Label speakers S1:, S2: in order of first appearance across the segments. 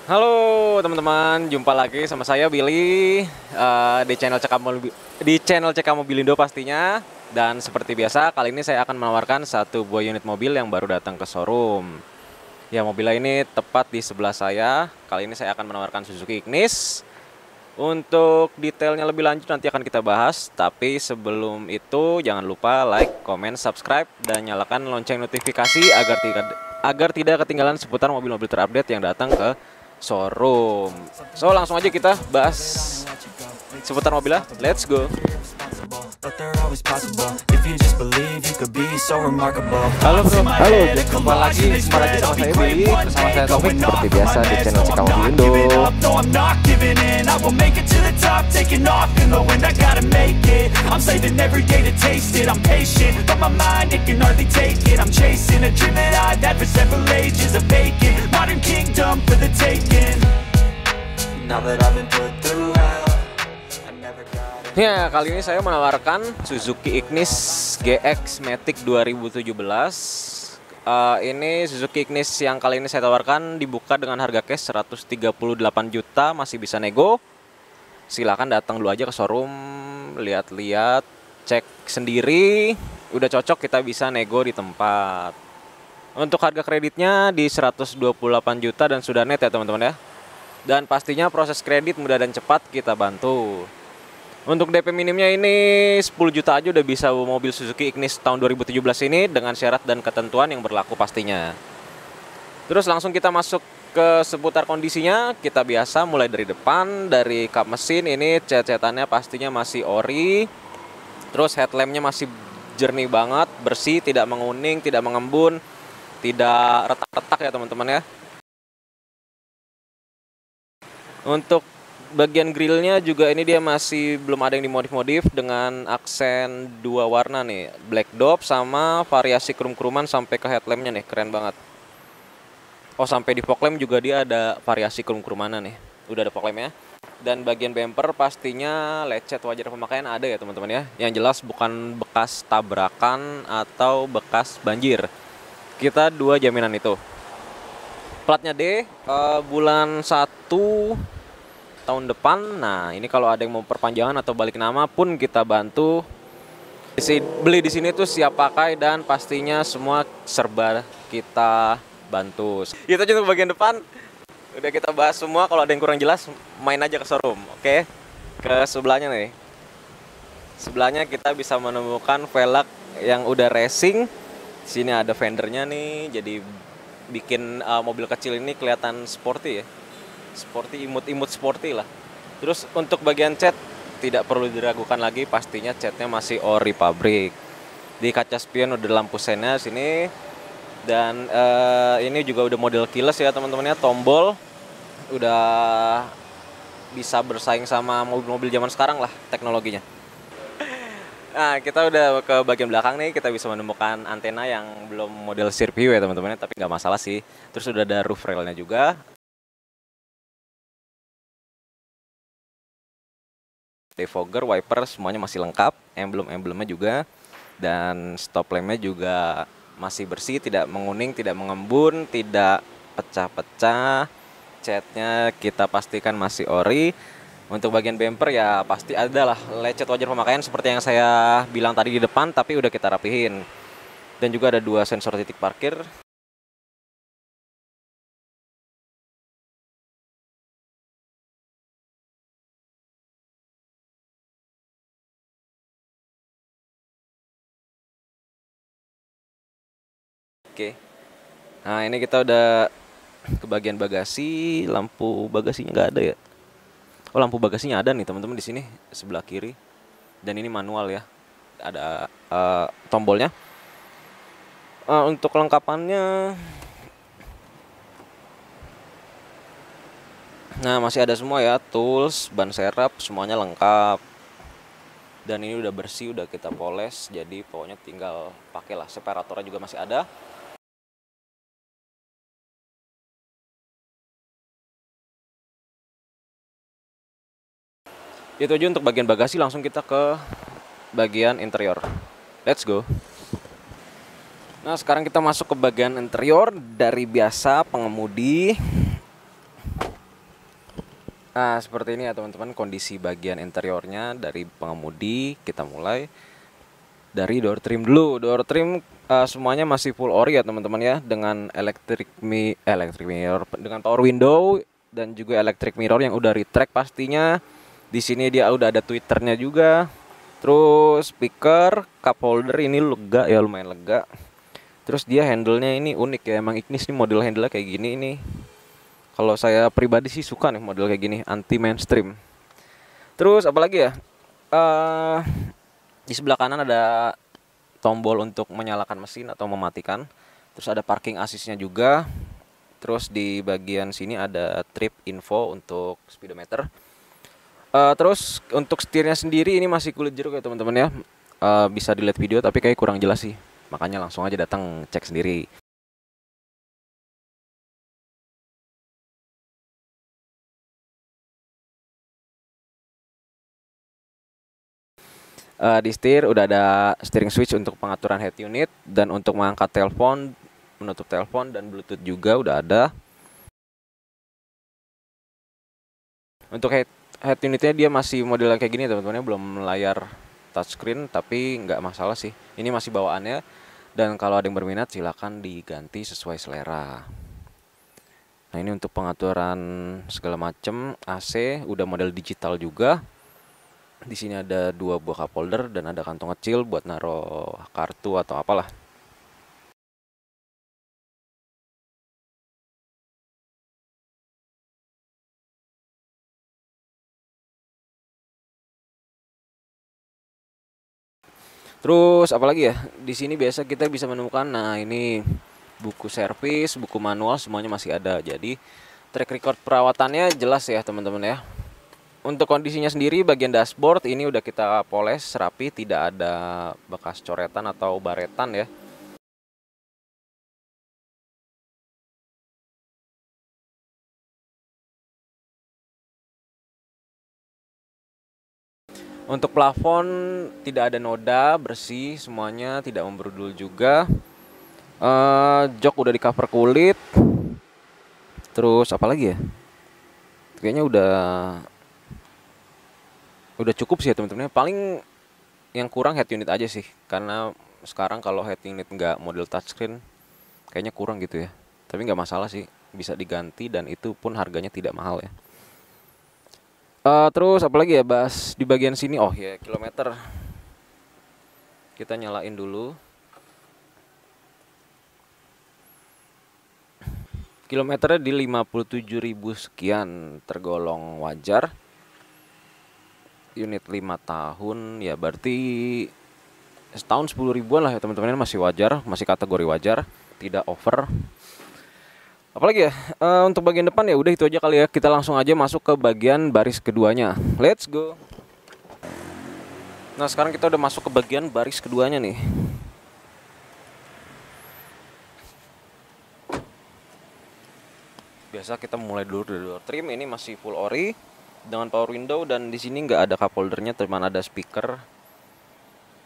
S1: Halo teman-teman, jumpa lagi sama saya Billy di channel CK Mobilindo pastinya. Dan seperti biasa, kali ini saya akan menawarkan satu buah unit mobil yang baru datang ke showroom. Ya, mobilnya ini tepat di sebelah saya. Kali ini saya akan menawarkan Suzuki Ignis. Untuk detailnya lebih lanjut nanti akan kita bahas. Tapi sebelum itu jangan lupa like, comment, subscribe, dan nyalakan lonceng notifikasi agar tidak ketinggalan seputar mobil-mobil terupdate yang datang ke showroom. So langsung aja kita bahas seputar mobilnya. Let's go. Halo bro, halo, jumpa lagi sama saya Billy, bersama saya Taufik seperti biasa di channel CK Mobilindo. Ya, kali ini saya menawarkan Suzuki Ignis GX Matic 2017. Ini Suzuki Ignis yang kali ini saya tawarkan dibuka dengan harga cash 138 juta, masih bisa nego. Silahkan datang dulu aja ke showroom, lihat-lihat, cek sendiri. Udah cocok kita bisa nego di tempat. Untuk harga kreditnya di 128 juta dan sudah net ya teman-teman ya. Dan pastinya proses kredit mudah dan cepat kita bantu. Untuk DP minimnya ini 10 juta aja udah bisa mobil Suzuki Ignis tahun 2017 ini dengan syarat dan ketentuan yang berlaku pastinya. Terus langsung kita masuk ke seputar kondisinya. Kita biasa mulai dari depan, dari kap mesin ini cat-catannya pastinya masih ori. Terus headlampnya masih jernih banget, bersih, tidak menguning, tidak mengembun, tidak retak-retak ya teman-teman ya. Untuk bagian grillnya juga ini dia masih belum ada yang dimodif-modif dengan aksen dua warna nih, black dop sama variasi krum-kruman sampai ke headlampnya nih, keren banget. Oh, sampai di fog lamp juga dia ada variasi krum-krumanan nih, udah ada fog lampnya. Dan bagian bumper pastinya lecet wajar pemakaian ada ya teman-teman ya, yang jelas bukan bekas tabrakan atau bekas banjir. Kita dua jaminan itu. Platnya D, bulan 1 tahun depan. Nah, ini kalau ada yang mau perpanjangan atau balik nama pun kita bantu. Beli di sini tuh siap pakai dan pastinya semua serba kita bantu. Itu aja untuk bagian depan. Udah kita bahas semua, kalau ada yang kurang jelas main aja ke showroom. Oke. Ke sebelahnya nih. Sebelahnya kita bisa menemukan velg yang udah racing. Sini ada fendernya nih, jadi bikin mobil kecil ini kelihatan sporty ya. Sporty, imut-imut sporty lah. Terus untuk bagian cat tidak perlu diragukan lagi, pastinya catnya masih ori pabrik. Di kaca spion udah lampu senya sini. Dan ini juga udah model keyless ya teman-teman ya, tombol. Udah bisa bersaing sama mobil-mobil zaman sekarang lah teknologinya. Nah, kita udah ke bagian belakang nih, kita bisa menemukan antena yang belum model Sirview ya teman-teman, tapi nggak masalah sih. Terus udah ada roof railnya juga. Defogger, wiper semuanya masih lengkap, emblem-emblemnya juga, dan stop lampnya juga masih bersih, tidak menguning, tidak mengembun, tidak pecah-pecah. Catnya kita pastikan masih ori. Untuk bagian bumper ya pasti ada lah lecet wajar pemakaian seperti yang saya bilang tadi di depan, tapi udah kita rapihin. Dan juga ada dua sensor titik parkir. Oke. Nah, ini kita udah ke bagian bagasi. Lampu bagasinya nggak ada ya. Oh, lampu bagasinya ada nih teman-teman di sini sebelah kiri. Dan ini manual ya. Ada tombolnya. Untuk kelengkapannya, nah masih ada semua ya, tools, ban serep semuanya lengkap. Dan ini udah bersih, udah kita poles, jadi pokoknya tinggal pakailah. Separatornya juga masih ada. Itu aja untuk bagian bagasi, langsung kita ke bagian interior. Let's go. Nah, sekarang kita masuk ke bagian interior. Dari biasa pengemudi, Nah, seperti ini ya teman-teman kondisi bagian interiornya dari pengemudi. Kita mulai dari door trim dulu. Door trim semuanya masih full ori ya teman-teman ya, dengan electric mirror, dengan power window dan juga electric mirror yang udah retract pastinya. Di sini dia udah ada tweeternya juga. Terus speaker, cup holder ini lega ya, lumayan lega. Terus dia handle-nya ini unik ya, emang Ignis nih model handle kayak gini ini. Kalau saya pribadi sih suka nih model kayak gini, anti mainstream. Terus apalagi ya? eh di sebelah kanan ada tombol untuk menyalakan mesin atau mematikan. Terus ada parking assist-nya juga. Terus di bagian sini ada trip info untuk speedometer. Terus untuk setirnya sendiri ini masih kulit jeruk ya teman-teman ya. Bisa dilihat video tapi kayak kurang jelas sih. Makanya langsung aja datang cek sendiri. Di setir udah ada steering switch untuk pengaturan head unit dan untuk mengangkat telepon, menutup telepon dan Bluetooth juga udah ada. Untuk head unitnya dia masih model kayak gini teman-teman, belum layar touchscreen tapi nggak masalah sih. Ini masih bawaannya dan kalau ada yang berminat silakan diganti sesuai selera. Nah ini untuk pengaturan segala macam. AC udah model digital juga. Di sini ada 2 buah cup holder dan ada kantong kecil buat naruh kartu atau apalah. Terus apalagi ya? Di sini biasa kita bisa menemukan, nah ini buku servis, buku manual semuanya masih ada. Jadi track record perawatannya jelas ya teman-teman ya. Untuk kondisinya sendiri bagian dashboard ini udah kita poles rapi, tidak ada bekas coretan atau baretan ya. Untuk plafon tidak ada noda, bersih semuanya, tidak membrudul juga. Jok udah di cover kulit. Terus apa lagi ya? Kayaknya udah cukup sih ya teman-teman. Paling yang kurang head unit aja sih, karena sekarang kalau head unit nggak model touchscreen kayaknya kurang gitu ya. Tapi nggak masalah sih, bisa diganti dan itu pun harganya tidak mahal ya. Terus apalagi ya, bahas di bagian sini. Oh ya, kilometer kita nyalain dulu. Kilometernya di 57.000 sekian, tergolong wajar. Unit 5 tahun ya berarti setahun 10 ribuan lah ya teman-teman, ini masih wajar, masih kategori wajar, tidak over. Apalagi ya, untuk bagian depan ya udah itu aja kali ya. Kita langsung aja masuk ke bagian baris keduanya. Let's go. Nah sekarang kita udah masuk ke bagian baris keduanya nih. Biasa kita mulai dulu dari door trim. Ini masih full ori dengan power window dan di sini nggak ada cup holdernya, cuma ada speaker.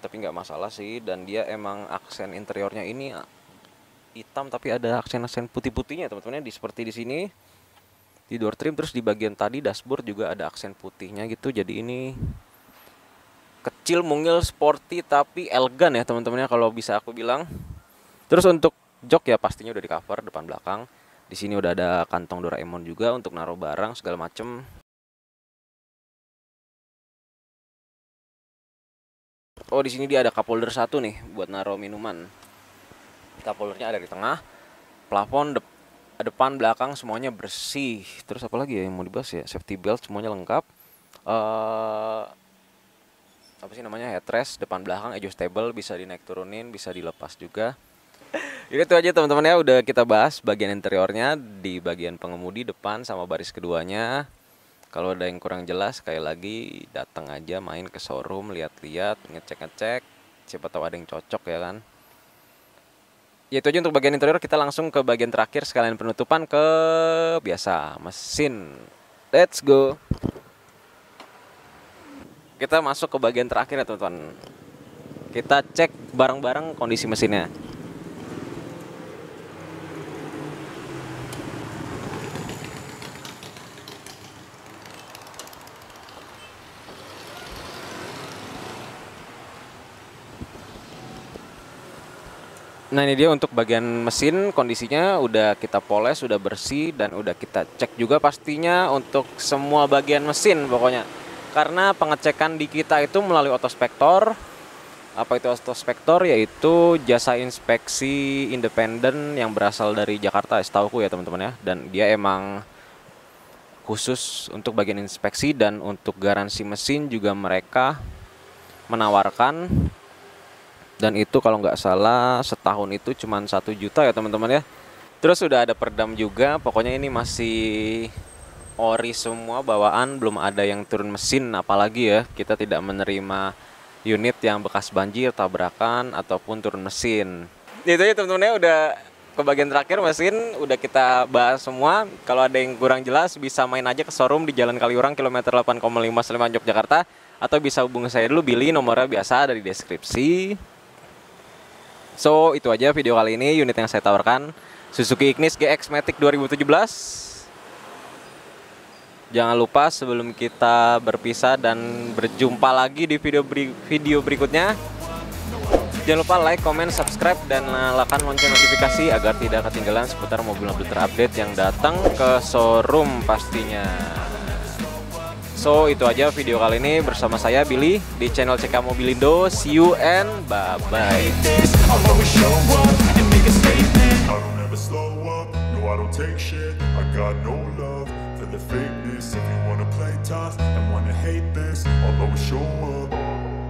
S1: Tapi nggak masalah sih, dan dia emang aksen interiornya ini hitam tapi ada aksen-aksen putih-putihnya teman-teman, seperti di sini di door trim. Terus di bagian tadi dashboard juga ada aksen putihnya gitu. Jadi ini kecil, mungil, sporty tapi elegan ya teman-teman ya kalau bisa aku bilang. Terus untuk jok ya pastinya udah di cover depan belakang. Di sini udah ada kantong Doraemon juga untuk naruh barang segala macem. Oh di sini dia ada cup holder satu nih buat naruh minuman. Cup holdernya ada di tengah. Plafon depan belakang semuanya bersih. Terus apa lagi ya yang mau dibahas ya? Safety belt semuanya lengkap. Apa sih namanya, headrest depan belakang adjustable, bisa dinaik turunin, bisa dilepas juga. Ini tuh aja teman-teman ya, udah kita bahas bagian interiornya di bagian pengemudi depan sama baris keduanya. Kalau ada yang kurang jelas sekali lagi datang aja main ke showroom, lihat-lihat, ngecek-ngecek, siapa tahu ada yang cocok ya kan. Ya itu aja untuk bagian interior. Kita langsung ke bagian terakhir sekalian penutupan, ke biasa mesin. Let's go. Kita masuk ke bagian terakhir ya teman-teman. Kita cek bareng-bareng kondisi mesinnya. Nah ini dia untuk bagian mesin, kondisinya udah kita poles, udah bersih, dan udah kita cek juga pastinya untuk semua bagian mesin pokoknya. Karena pengecekan di kita itu melalui otospektor. Apa itu otospektor? Yaitu jasa inspeksi independen yang berasal dari Jakarta, setauku ya teman-teman ya. Dan dia emang khusus untuk bagian inspeksi, dan untuk garansi mesin juga mereka menawarkan. Dan itu kalau nggak salah setahun itu cuma 1 juta ya teman-teman ya. Terus sudah ada peredam juga. Pokoknya ini masih ori semua bawaan, belum ada yang turun mesin. Apalagi ya kita tidak menerima unit yang bekas banjir, tabrakan, ataupun turun mesin. Itu ya teman-teman ya, udah ke bagian terakhir mesin udah kita bahas semua. Kalau ada yang kurang jelas bisa main aja ke showroom di Jalan Kaliurang kilometer 8,5 Sleman Yogyakarta, atau bisa hubungi saya dulu, Billy, nomornya biasa ada di deskripsi. So, itu aja video kali ini, unit yang saya tawarkan, Suzuki Ignis GX Matic 2017. Jangan lupa sebelum kita berpisah dan berjumpa lagi di video berikutnya, jangan lupa like, comment, subscribe, dan nyalakan lonceng notifikasi agar tidak ketinggalan seputar mobil-mobil terupdate yang datang ke showroom pastinya. So, itu aja video kali ini bersama saya Billy di channel CK Mobilindo. See you and bye-bye.
S2: If you wanna play tough and wanna hate this, I'll always show up.